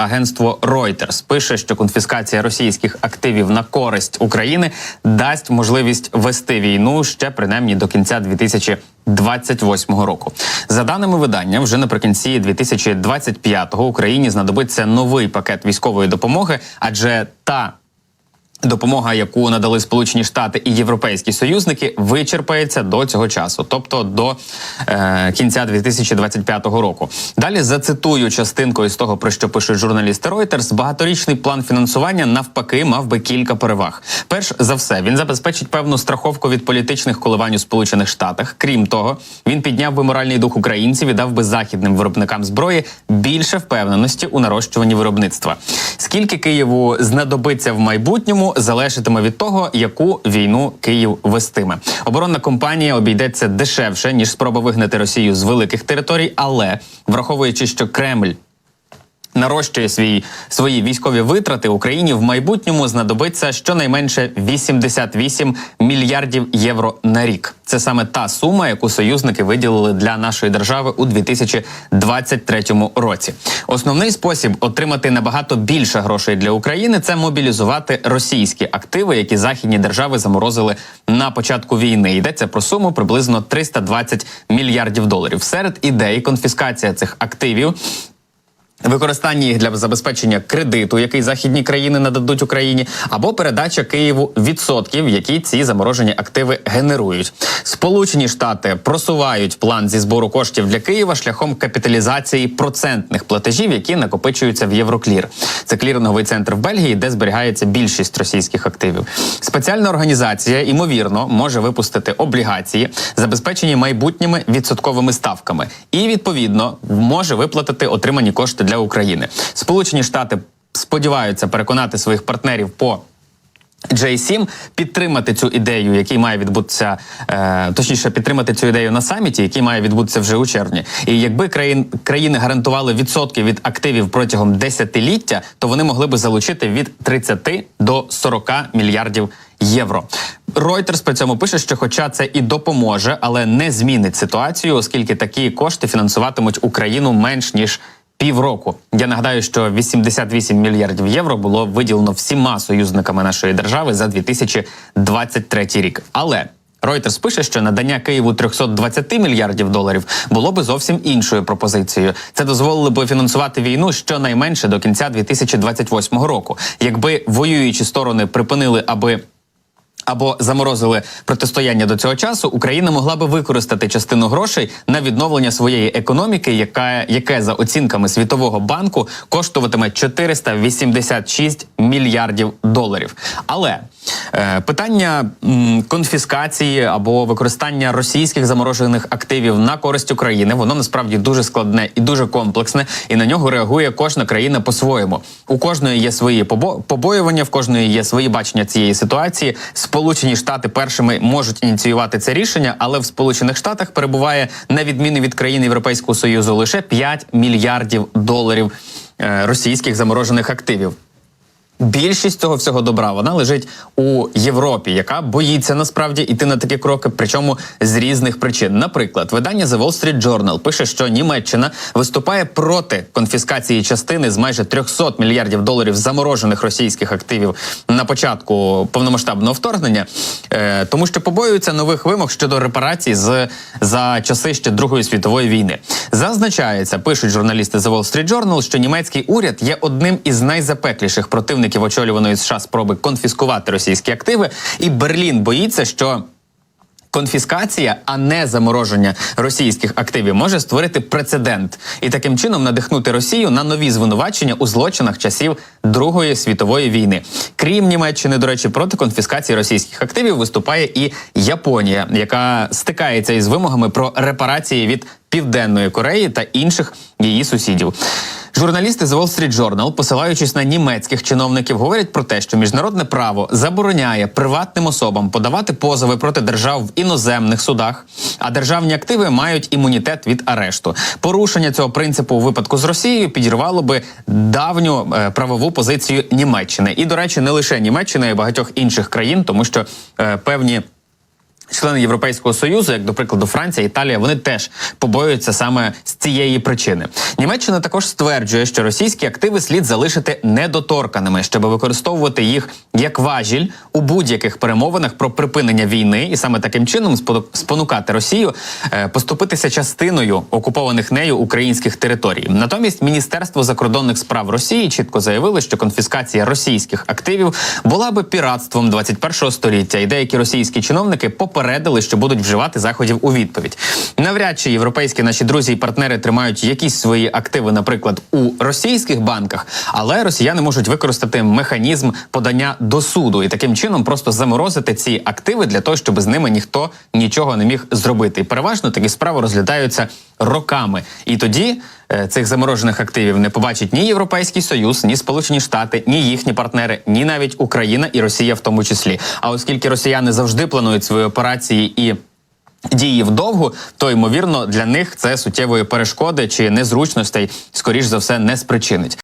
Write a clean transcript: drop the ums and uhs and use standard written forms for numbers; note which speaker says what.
Speaker 1: агентство Reuters пише, що конфіскація російських активів на користь України дасть можливість вести війну ще принаймні до кінця 2028 року. За даними видання, вже наприкінці 2025-го Україні знадобиться новий пакет військової допомоги, адже та допомога, яку надали Сполучені Штати і європейські союзники, вичерпається до цього часу, тобто до кінця 2025 року. Далі зацитую частинку із того, про що пишуть журналісти Reuters. Багаторічний план фінансування навпаки мав би кілька переваг. Перш за все, він забезпечить певну страховку від політичних коливань у Сполучених Штатах. Крім того, він підняв би моральний дух українців і дав би західним виробникам зброї більше впевненості у нарощуванні виробництва. Скільки Києву знадобиться в майбутньому, залежатиме від того, яку війну Київ вестиме. Оборонна кампанія обійдеться дешевше, ніж спроба вигнати Росію з великих територій, але, враховуючи, що Кремль нарощує свої військові витрати, Україні в майбутньому знадобиться щонайменше 88 мільярдів євро на рік. Це саме та сума, яку союзники виділили для нашої держави у 2023 році. Основний спосіб отримати набагато більше грошей для України – це мобілізувати російські активи, які західні держави заморозили на початку війни. Йдеться про суму приблизно 320 мільярдів доларів. Серед ідей конфіскація цих активів, використання їх для забезпечення кредиту, який західні країни нададуть Україні, або передача Києву відсотків, які ці заморожені активи генерують. Сполучені Штати просувають план зі збору коштів для Києва шляхом капіталізації процентних платежів, які накопичуються в Євроклір. Це кліринговий центр в Бельгії, де зберігається більшість російських активів. Спеціальна організація, ймовірно, може випустити облігації, забезпечені майбутніми відсотковими ставками, і, відповідно, може виплатити отримані кошти для України. Сполучені Штати сподіваються переконати своїх партнерів по J7 підтримати цю ідею, який має відбутися, точніше, підтримати цю ідею на саміті, який має відбутися вже у червні. І якби країни гарантували відсотки від активів протягом десятиліття, то вони могли би залучити від 30 до 40 мільярдів євро. Reuters при цьому пише, що хоча це і допоможе, але не змінить ситуацію, оскільки такі кошти фінансуватимуть Україну менш ніж півроку. Я нагадаю, що 88 мільярдів євро було виділено всіма союзниками нашої держави за 2023 рік. Але Reuters пише, що надання Києву 320 мільярдів доларів було би зовсім іншою пропозицією. Це дозволило би фінансувати війну щонайменше до кінця 2028 року. Якби воюючі сторони припинили або заморозили протистояння до цього часу, Україна могла би використати частину грошей на відновлення своєї економіки, яке за оцінками Світового банку коштуватиме 486 мільярдів доларів. Але питання конфіскації або використання російських заморожених активів на користь України, воно насправді дуже складне і дуже комплексне, і на нього реагує кожна країна по-своєму. У кожної є свої побоювання, в кожної є свої бачення цієї ситуації. Сполучені Штати першими можуть ініціювати це рішення, але в Сполучених Штатах перебуває, на відміну від країн Європейського Союзу, лише 5 мільярдів доларів російських заморожених активів. Більшість цього всього добра, вона лежить у Європі, яка боїться насправді йти на такі кроки, причому з різних причин. Наприклад, видання The Wall Street Journal пише, що Німеччина виступає проти конфіскації частини з майже 300 мільярдів доларів заморожених російських активів на початку повномасштабного вторгнення, тому що побоюються нових вимог щодо репарацій за часи ще Другої світової війни. Зазначається, пишуть журналісти The Wall Street Journal, що німецький уряд є одним із найзапекліших противників очолюваної США спроби конфіскувати російські активи, і Берлін боїться, що конфіскація, а не замороження російських активів може створити прецедент і таким чином надихнути Росію на нові звинувачення у злочинах часів Другої світової війни. Крім Німеччини, до речі, проти конфіскації російських активів виступає і Японія, яка стикається із вимогами про репарації від Південної Кореї та інших її сусідів. Журналісти з Wall Street Journal, посилаючись на німецьких чиновників, говорять про те, що міжнародне право забороняє приватним особам подавати позови проти держав в іноземних судах, а державні активи мають імунітет від арешту. Порушення цього принципу у випадку з Росією підірвало би давню правову позицію Німеччини. І, до речі, не лише Німеччини, а й багатьох інших країн, тому що певні Члени Європейського Союзу, як, до прикладу, Франція, Італія, вони теж побоюються саме з цієї причини. Німеччина також стверджує, що російські активи слід залишити недоторканими, щоб використовувати їх як важіль у будь-яких перемовинах про припинення війни, і саме таким чином спонукати Росію поступитися частиною окупованих нею українських територій. Натомість Міністерство закордонних справ Росії чітко заявило, що конфіскація російських активів була би піратством 21-го століття, і деякі російські чиновники попередили, що будуть вживати заходів у відповідь. Навряд чи європейські наші друзі і партнери тримають якісь свої активи, наприклад, у російських банках, але росіяни можуть використати механізм подання до суду і таким чином просто заморозити ці активи для того, щоб з ними ніхто нічого не міг зробити. І переважно такі справи розглядаються роками. І тоді цих заморожених активів не побачить ні Європейський Союз, ні Сполучені Штати, ні їхні партнери, ні навіть Україна і Росія в тому числі. А оскільки росіяни завжди планують свої операції і дії вдовгу, то, ймовірно, для них це суттєвої перешкоди чи незручностей, скоріш за все, не спричинить.